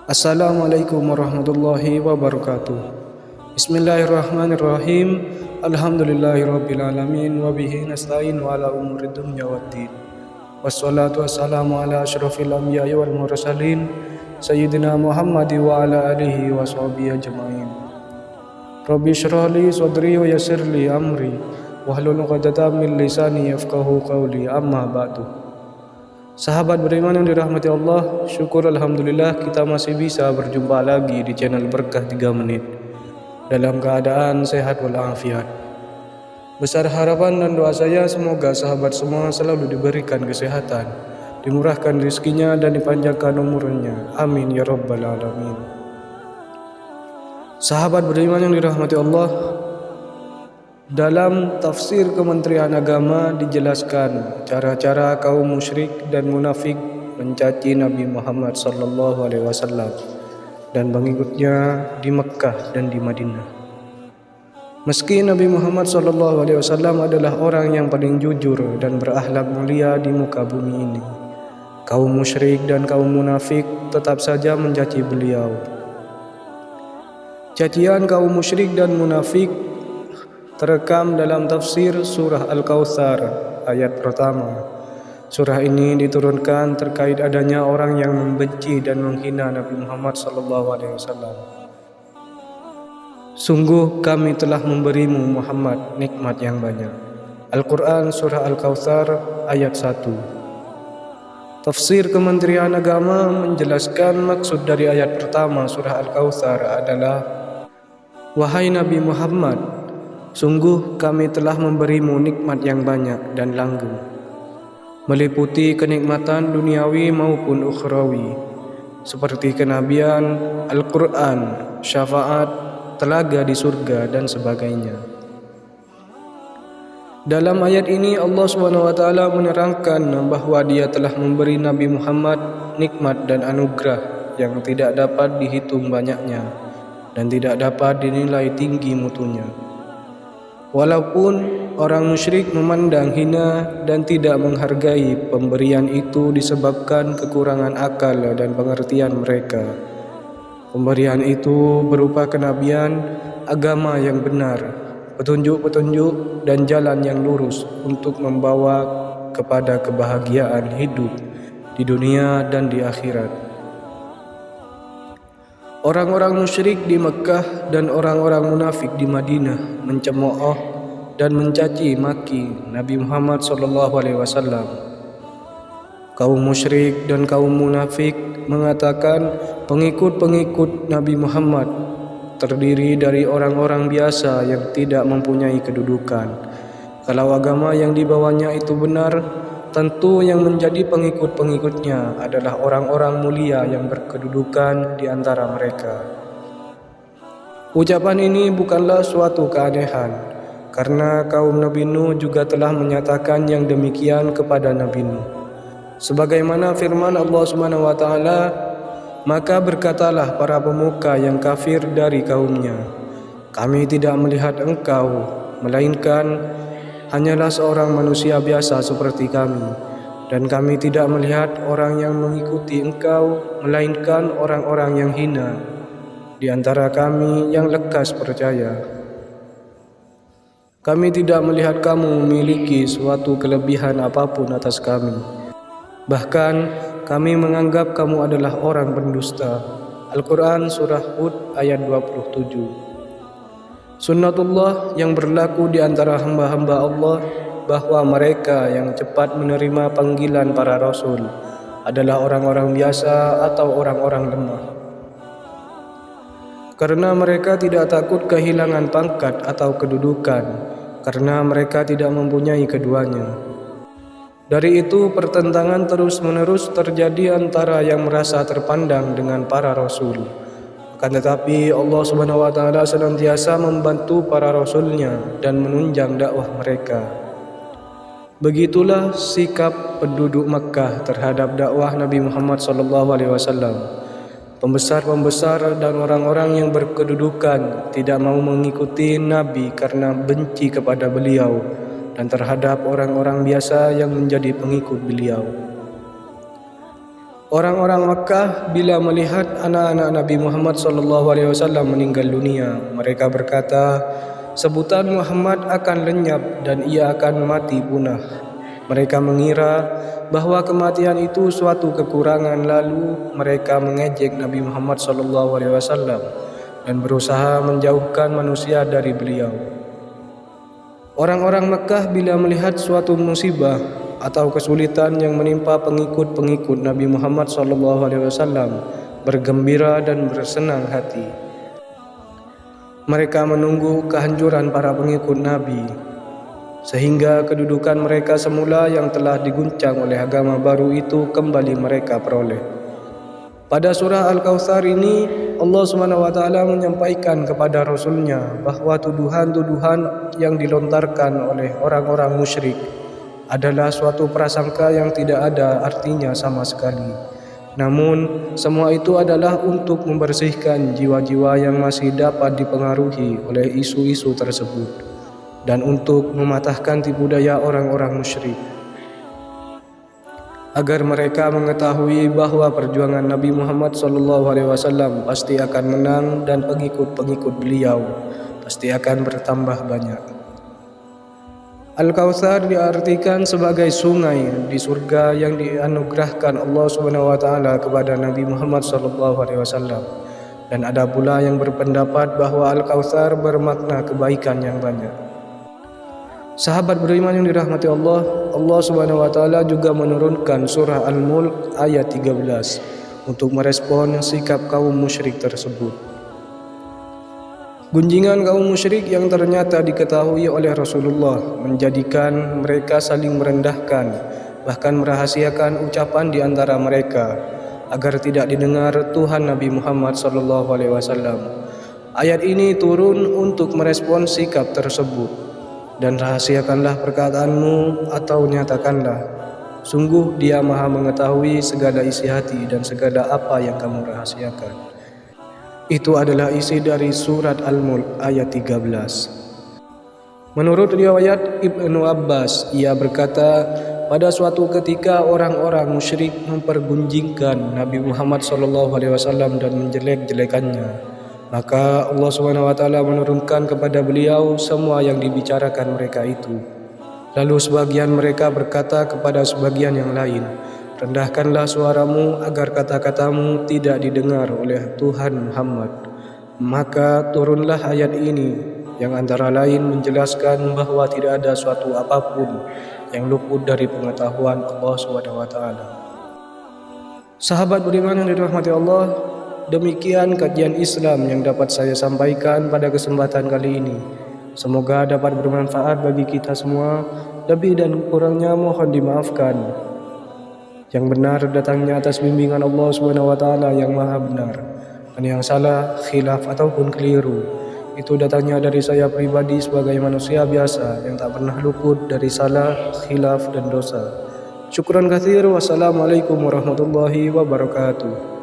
Assalamualaikum warahmatullahi wabarakatuh. Bismillahirrahmanirrahim. Alhamdulillahirabbil alamin wa bihi nasta'in wa ala umurid dunya waddin. Wassalatu wassalamu ala asyrafil anbiya'i wal mursalin sayyidina Muhammad wa ala alihi wa sahbihi ajmain. Rabbi shrah li sadri wa yassir li amri wahlul 'uqdatam min lisani yafqahu qawli. Amma ba'du. Sahabat beriman yang dirahmati Allah, syukur alhamdulillah kita masih bisa berjumpa lagi di channel Berkah 3 Menit dalam keadaan sehat walafiat. Besar harapan dan doa saya semoga sahabat semua selalu diberikan kesehatan, dimurahkan rezekinya dan dipanjangkan umurnya. Amin ya rabbal alamin. Sahabat beriman yang dirahmati Allah, dalam tafsir Kementerian Agama dijelaskan cara-cara kaum musyrik dan munafik mencaci Nabi Muhammad SAW dan pengikutnya di Mekkah dan di Madinah. Meski Nabi Muhammad SAW adalah orang yang paling jujur dan berakhlak mulia di muka bumi ini, kaum musyrik dan kaum munafik tetap saja mencaci beliau. Cacian kaum musyrik dan munafik terekam dalam tafsir surah Al-Kautsar ayat pertama. Surah ini diturunkan terkait adanya orang yang membenci dan menghina Nabi Muhammad SAW. Sungguh kami telah memberimu Muhammad nikmat yang banyak. Al-Quran surah Al-Kautsar ayat 1. Tafsir Kementerian Agama menjelaskan maksud dari ayat pertama surah Al-Kautsar adalah, wahai Nabi Muhammad, sungguh kami telah memberimu nikmat yang banyak dan langgeng, meliputi kenikmatan duniawi maupun ukhrawi, seperti kenabian, Al-Quran, syafaat, telaga di surga, dan sebagainya. Dalam ayat ini Allah SWT menerangkan bahwa Dia telah memberi Nabi Muhammad nikmat dan anugerah yang tidak dapat dihitung banyaknya dan tidak dapat dinilai tinggi mutunya. Walaupun orang musyrik memandang hina dan tidak menghargai pemberian itu disebabkan kekurangan akal dan pengertian mereka. Pemberian itu berupa kenabian, agama yang benar, petunjuk-petunjuk dan jalan yang lurus untuk membawa kepada kebahagiaan hidup di dunia dan di akhirat. Orang-orang musyrik di Mekkah dan orang-orang munafik di Madinah mencemooh dan mencaci maki Nabi Muhammad SAW. Kaum musyrik dan kaum munafik mengatakan pengikut-pengikut Nabi Muhammad terdiri dari orang-orang biasa yang tidak mempunyai kedudukan. Kalau agama yang dibawanya itu benar, tentu yang menjadi pengikut-pengikutnya adalah orang-orang mulia yang berkedudukan di antara mereka. Ucapan ini bukanlah suatu keanehan, karena kaum Nabi Nuh juga telah menyatakan yang demikian kepada Nabi Nuh. Sebagaimana firman Allah SWT, maka berkatalah para pemuka yang kafir dari kaumnya, kami tidak melihat engkau, melainkan hanyalah seorang manusia biasa seperti kami, dan kami tidak melihat orang yang mengikuti engkau, melainkan orang-orang yang hina di antara kami yang lekas percaya. Kami tidak melihat kamu memiliki suatu kelebihan apapun atas kami. Bahkan kami menganggap kamu adalah orang pendusta. Al-Quran surah Hud ayat 27. Sunnatullah yang berlaku di antara hamba-hamba Allah bahwa mereka yang cepat menerima panggilan para rasul adalah orang-orang biasa atau orang-orang lemah. Karena mereka tidak takut kehilangan pangkat atau kedudukan, karena mereka tidak mempunyai keduanya. Dari itu pertentangan terus-menerus terjadi antara yang merasa terpandang dengan para rasul. Akan tetapi Allah SWT senantiasa membantu para rasulnya dan menunjang dakwah mereka. Begitulah sikap penduduk Makkah terhadap dakwah Nabi Muhammad SAW. Pembesar-pembesar dan orang-orang yang berkedudukan tidak mau mengikuti Nabi karena benci kepada beliau dan terhadap orang-orang biasa yang menjadi pengikut beliau. Orang-orang Makkah bila melihat anak-anak Nabi Muhammad SAW meninggal dunia, mereka berkata, sebutan Muhammad akan lenyap dan ia akan mati punah. Mereka mengira bahwa kematian itu suatu kekurangan, lalu mereka mengejek Nabi Muhammad SAW dan berusaha menjauhkan manusia dari beliau. Orang-orang Makkah bila melihat suatu musibah atau kesulitan yang menimpa pengikut-pengikut Nabi Muhammad SAW, bergembira dan bersenang hati. Mereka menunggu kehancuran para pengikut Nabi, sehingga kedudukan mereka semula yang telah diguncang oleh agama baru itu kembali mereka peroleh. Pada surah Al-Kautsar ini, Allah SWT menyampaikan kepada Rasul-Nya bahwa tuduhan-tuduhan yang dilontarkan oleh orang-orang musyrik adalah suatu prasangka yang tidak ada artinya sama sekali. Namun, semua itu adalah untuk membersihkan jiwa-jiwa yang masih dapat dipengaruhi oleh isu-isu tersebut dan untuk mematahkan tipu daya orang-orang musyrik, agar mereka mengetahui bahwa perjuangan Nabi Muhammad SAW pasti akan menang dan pengikut-pengikut beliau pasti akan bertambah banyak. Al-Kautsar diartikan sebagai sungai di surga yang dianugerahkan Allah SWT kepada Nabi Muhammad SAW. Dan ada pula yang berpendapat bahwa Al-Kautsar bermakna kebaikan yang banyak. Sahabat beriman yang dirahmati Allah, Allah SWT juga menurunkan surah Al-Mulk ayat 13 untuk merespon sikap kaum musyrik tersebut. Gunjingan kaum musyrik yang ternyata diketahui oleh Rasulullah menjadikan mereka saling merendahkan, bahkan merahasiakan ucapan di antara mereka agar tidak didengar Tuhan Nabi Muhammad SAW. Ayat ini turun untuk merespon sikap tersebut. Dan rahasiakanlah perkataanmu atau nyatakanlah, sungguh Dia Maha mengetahui segala isi hati dan segala apa yang kamu rahasiakan. Itu adalah isi dari surat Al-Mulk ayat 13. Menurut riwayat Ibnu Abbas, ia berkata, pada suatu ketika orang-orang musyrik mempergunjingkan Nabi Muhammad SAW dan menjelek-jelekannya. Maka Allah SWT menurunkan kepada beliau semua yang dibicarakan mereka itu. Lalu sebagian mereka berkata kepada sebagian yang lain, rendahkanlah suaramu agar kata-katamu tidak didengar oleh Tuhan Muhammad. Maka turunlah ayat ini yang antara lain menjelaskan bahwa tidak ada suatu apapun yang luput dari pengetahuan Allah SWT. Sahabat beriman yang dirahmati Allah, demikian kajian Islam yang dapat saya sampaikan pada kesempatan kali ini. Semoga dapat bermanfaat bagi kita semua. Lebih dan kurangnya mohon dimaafkan. Yang benar datangnya atas bimbingan Allah SWT yang maha benar, dan yang salah, khilaf ataupun keliru, itu datangnya dari saya pribadi sebagai manusia biasa yang tak pernah luput dari salah, khilaf dan dosa. Syukran katsir. Wassalamualaikum warahmatullahi wabarakatuh.